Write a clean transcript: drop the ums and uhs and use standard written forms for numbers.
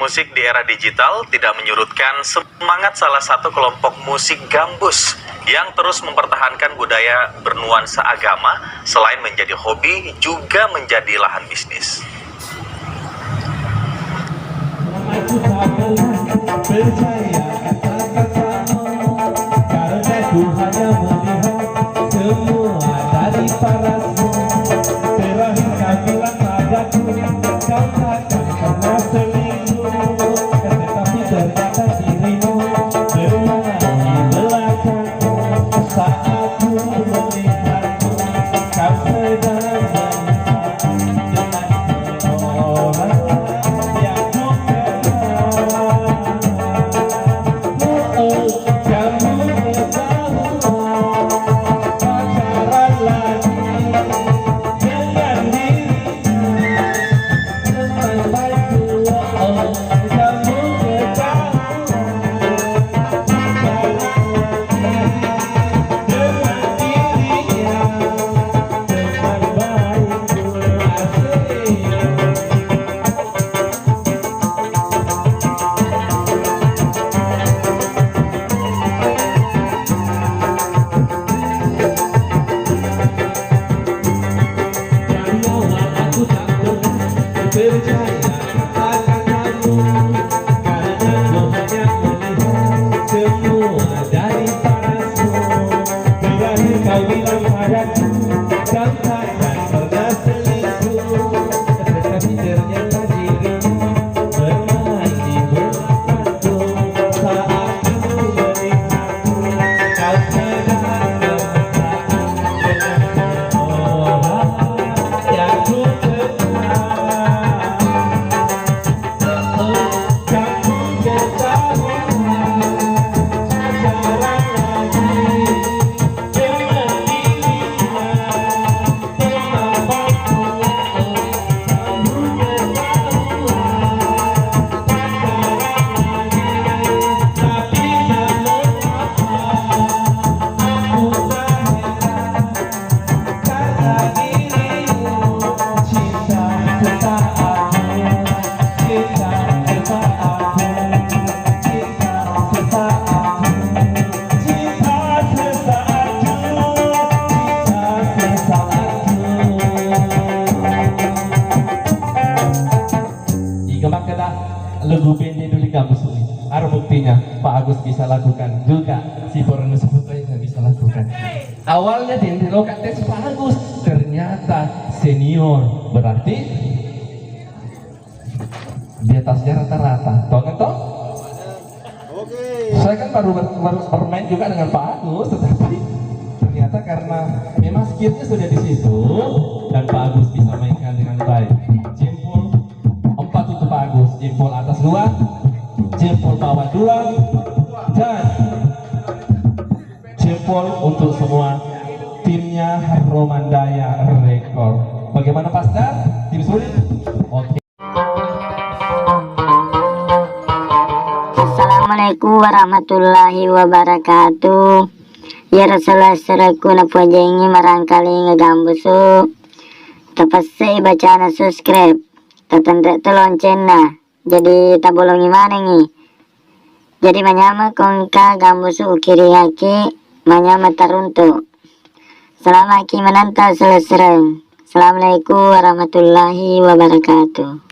Musik di era digital tidak menyurutkan semangat salah satu kelompok musik gambus yang terus mempertahankan budaya bernuansa agama. Selain menjadi hobi, juga menjadi lahan bisnis. Aku tak pernah percaya kata-katamu, karena ku hanya melihat semua dari parasmu. Terakhir kau bilang padaku, kau takkan pernah selingkuh, tetapi ternyata dirimu bermain di belakangku. Saat ku melihatmu, kau sedang menikah dengan orang yang ku lagu band dulu di kampus ini. Ada buktinya Pak Agus bisa lakukan juga, si Forno sebetulnya bisa lakukan. Awalnya di lokat tes Pak Agus, ternyata senior, berarti di atasnya rata-rata. Tahu kan toh? Oke. Saya kan baru bermain juga dengan Pak Agus, tetapi ternyata karena memang skillnya sudah di situ dan Pak Agus bisa mainkan dengan baik. Jempol 4 untuk Pak Agus, jempol atas 2, jempol bawah 2, dan jempol untuk semua timnya Romandaya Rekor. Bagaimana Pastor? Tim sulit? Oke. Assalamualaikum warahmatullahi wabarakatuh. Ya Rasulullah seraku napuajengi marangkali ngegambusu. Tapasai bacaan subscribe. Tatandek lonceng nah. Jadi tabolongi mana nih? Jadi manyama kongka gambusu ukiri haki manyama taruntu. Selama ki menanta selesai. Assalamualaikum warahmatullahi wabarakatuh.